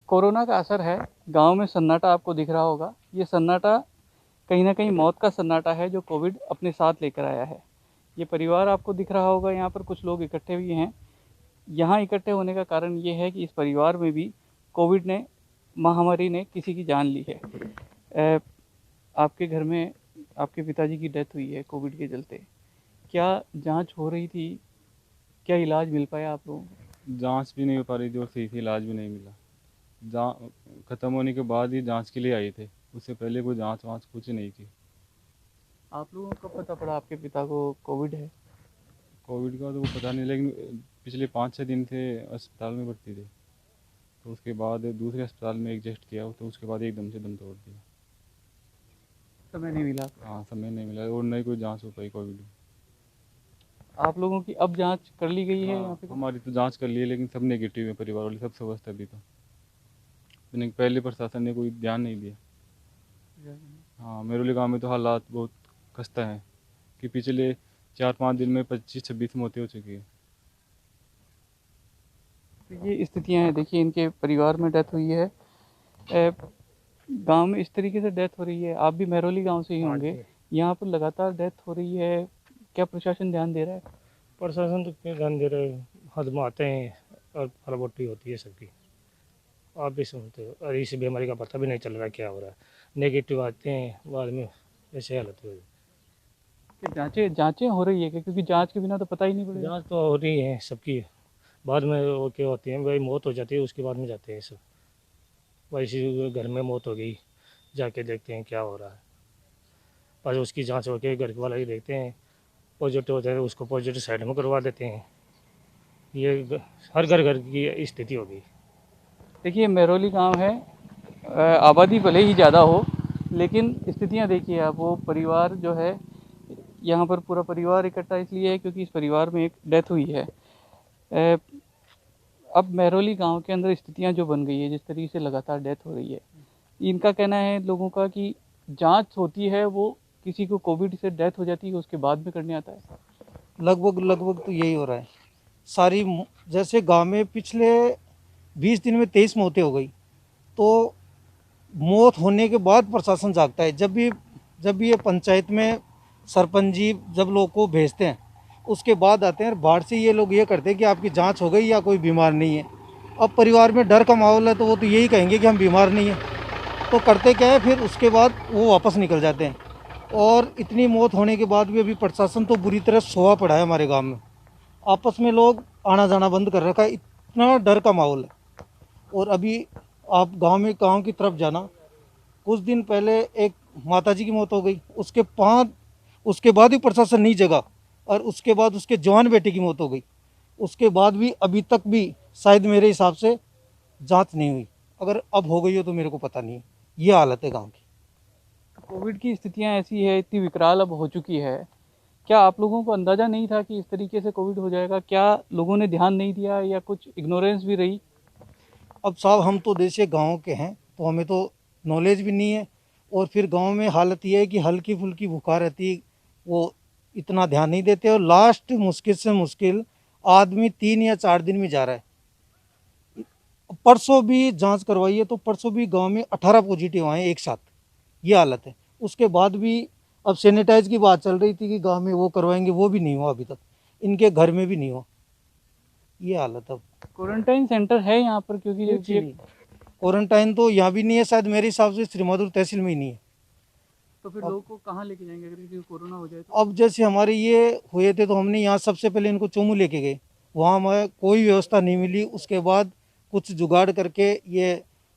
Corona का असर है। गांव में सन्नाटा आपको दिख रहा होगा। ये सन्नाटा कहीं ना कहीं मौत का सन्नाटा है जो कोविड अपने साथ लेकर आया है। ये परिवार आपको दिख रहा होगा, यहाँ पर कुछ लोग इकट्ठे भी हैं। यहाँ इकट्ठे होने का कारण ये है कि इस परिवार में भी कोविड ने, महामारी ने किसी की जान ली है। अ, आपके घर में आपके पिताजी की डेथ हुई है कोविड के चलते। क्या जांच हो रही थी? क्या इलाज मिल पाया आप लोगों को? जांच भी नहीं हो पा रही थी और सही से इलाज भी नहीं मिला। जा ख़त्म होने के बाद ही जांच के लिए आए थे, उससे पहले कोई जांच वांच कुछ नहीं की। आप लोगों को कब पता पड़ा आपके पिता को कोविड है? कोविड का तो वो पता नहीं, लेकिन पिछले 5-6 दिन से अस्पताल में भर्ती थे। तो उसके बाद दूसरे अस्पताल में एडजस्ट किया, तो उसके बाद एकदम से दम तोड़ दिया। समय नहीं मिला? हाँ, समय नहीं मिला और नहीं कोई जांच हो पाई कोविड में। आप लोगों की अब जांच कर ली गई है यहाँ हाँ, पे? हमारी तो जांच कर ली है, लेकिन सब नेगेटिव है, परिवार वाले सब स्वस्थ है अभी तो। लेकिन पहले प्रशासन ने कोई ध्यान नहीं दिया। हाँ, मेरुली गांव में तो हालात बहुत खस्ता है कि पिछले 4-5 दिन में 25-26 मौतें हो चुकी है। तो ये स्थितियाँ हैं। देखिए, इनके परिवार में डेथ हुई है। गांव में इस तरीके से डेथ हो रही है। आप भी महरौली गांव से ही हाँ होंगे। जी। यहाँ पर लगातार डेथ हो रही है। क्या प्रशासन ध्यान दे रहा है? प्रशासन तो क्यों ध्यान दे रहे, हद में आते हैं और फलबोटी होती है सबकी। आप भी सुनते हो, और इस बीमारी का पता भी नहीं चल रहा क्या हो रहा है। नेगेटिव आते हैं बाद में, ऐसे हालत हो रही कि जांचें जांचें हो रही है क्या? क्योंकि जांच के बिना तो पता ही नहीं है। पड़ेगा। जाँच तो हो रही है सबकी, बाद में वो क्या होती है भाई, मौत हो जाती है उसके बाद में जाते हैं सब। वैसे घर में मौत हो गई, जाके देखते हैं क्या हो रहा है। बस उसकी जाँच होके घर वाला ही देखते हैं, पॉजिटिव होता है उसको पॉजिटिव साइड में करवा देते हैं। ये हर घर घर की स्थिति हो गई। देखिए, महरौली गांव है। आबादी भले ही ज़्यादा हो, लेकिन स्थितियाँ देखिए आप। वो परिवार जो है, यहाँ पर पूरा परिवार इकट्ठा इसलिए है क्योंकि इस परिवार में एक डेथ हुई है। अ, अब महरौली गांव के अंदर स्थितियां जो बन गई है, जिस तरीके से लगातार डेथ हो रही है, इनका कहना है लोगों का कि जांच होती है वो किसी को कोविड से डेथ हो जाती है उसके बाद में करने आता है। लगभग लगभग तो यही हो रहा है। सारी जैसे गांव में पिछले 20 दिन में 23 मौतें हो गई। तो मौत होने के बाद प्रशासन जागता है। जब भी ये पंचायत में सरपंच जी जब लोग को भेजते हैं, उसके बाद आते हैं। बाहर से ये लोग ये करते हैं कि आपकी जांच हो गई या कोई बीमार नहीं है। अब परिवार में डर का माहौल है तो वो तो यही कहेंगे कि हम बीमार नहीं हैं। तो करते क्या है, फिर उसके बाद वो वापस निकल जाते हैं। और इतनी मौत होने के बाद भी अभी प्रशासन तो बुरी तरह सोया पड़ा है हमारे गांव में। आपस में लोग आना जाना बंद कर रखा है, इतना डर का माहौल है। और अभी आप गांव की तरफ जाना, कुछ दिन पहले एक माताजी की मौत हो गई, उसके बाद भी प्रशासन नहीं जगा। और उसके बाद उसके जवान बेटे की मौत हो गई, उसके बाद भी अभी तक भी शायद मेरे हिसाब से जांच नहीं हुई। अगर अब हो गई हो तो मेरे को पता नहीं है। ये हालत है गांव की। कोविड की स्थितियां ऐसी है, इतनी विकराल अब हो चुकी है। क्या आप लोगों को अंदाजा नहीं था कि इस तरीके से कोविड हो जाएगा? क्या लोगों ने ध्यान नहीं दिया या कुछ इग्नोरेंस भी रही? अब साहब हम तो देश गाँव के हैं तो हमें तो नॉलेज भी नहीं है। और फिर गांव में हालत ये है कि हल्की फुल्की बुखार रहती है, वो इतना ध्यान नहीं देते। और लास्ट मुश्किल से मुश्किल आदमी 3 या 4 दिन में जा रहा है। परसों भी जांच करवाई है तो परसों भी गांव में 18 पॉजिटिव आए एक साथ। ये हालत है। उसके बाद भी अब सैनिटाइज की बात चल रही थी कि गांव में वो करवाएंगे, वो भी नहीं हुआ अभी तक। इनके घर में भी नहीं हुआ। ये हालत अब। क्वारंटाइन सेंटर है यहाँ पर? क्योंकि कुछ ये नहीं। क्वारंटाइन तो यहाँ भी नहीं है, शायद मेरे हिसाब से श्रीमधुर तहसील में ही नहीं है। तो फिर अब लोगों को कहाँ लेके जाएंगे अगर किसी को कोरोना हो जाए तो? अब जैसे हमारे ये हुए थे तो हमने यहाँ सबसे पहले इनको चोमू लेके गए। वहाँ हमें कोई व्यवस्था नहीं मिली। उसके बाद कुछ जुगाड़ करके ये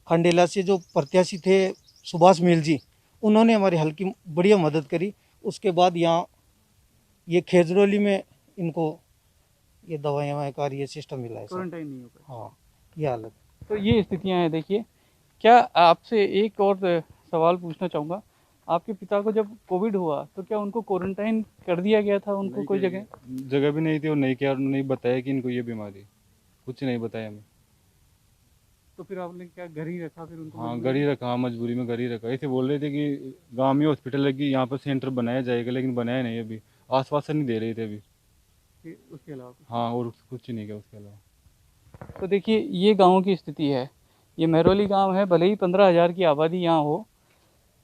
खंडेला से जो प्रत्याशी थे सुभाष मेल जी, उन्होंने हमारी हल्की बढ़िया मदद करी। उसके बाद यहाँ ये खेजड़ोली में इनको ये दवाइयाँ वहाँ का ये सिस्टम मिला है सर। क्वारंटाइन नहीं हो पाए। हाँ, ये हालत। तो ये स्थितियां हैं। देखिए, क्या आपसे एक और सवाल पूछना चाहूँगा। आपके पिता को जब कोविड हुआ तो क्या उनको क्वारंटाइन कर दिया गया था? उनको नहीं कोई जगह? जगह भी नहीं थी और नहीं किया, और नहीं बताया कि इनको ये बीमारी है। कुछ नहीं बताया हमें। तो फिर आपने क्या घर ही रखा फिर उनको? हाँ, मजबूरी घर ही में? रखा, हाँ, मजबूरी में घर ही रखा। ऐसे बोल रहे थे कि गांव में हॉस्पिटल लगी, यहाँ पर सेंटर बनाया जाएगा, लेकिन बनाया नहीं अभी। आश्वासन नहीं दे रहे थे अभी। फिर उसके अलावा कुछ हाँ, और कुछ नहीं किया उसके अलावा। नहीं। तो देखिए, ये गाँव की स्थिति है। ये महरौली गांव है, भले ही 15,000 की आबादी यहाँ हो,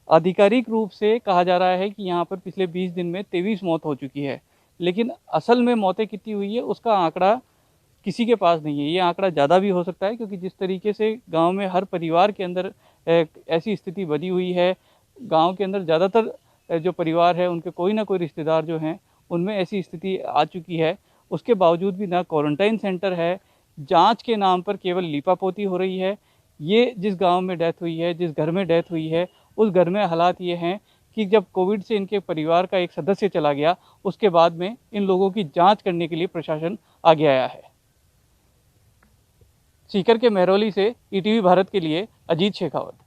आधिकारिक रूप से कहा जा रहा है कि यहाँ पर पिछले 20 दिन में 23 मौत हो चुकी है, लेकिन असल में मौतें कितनी हुई है उसका आंकड़ा किसी के पास नहीं है। ये आंकड़ा ज़्यादा भी हो सकता है, क्योंकि जिस तरीके से गांव में हर परिवार के अंदर ऐसी स्थिति बनी हुई है, गांव के अंदर ज़्यादातर जो परिवार है उनके कोई ना कोई रिश्तेदार जो हैं उनमें ऐसी स्थिति आ चुकी है, उसके बावजूद भी ना क्वारंटाइन सेंटर है, जांच के नाम पर केवल लीपापोती हो रही है। ये जिस गांव में डेथ हुई है, जिस घर में डेथ हुई है, उस घर में हालात ये हैं कि जब कोविड से इनके परिवार का एक सदस्य चला गया, उसके बाद में इन लोगों की जांच करने के लिए प्रशासन आगे आया है। सीकर के महरौली से ईटीवी भारत के लिए अजीत शेखावत।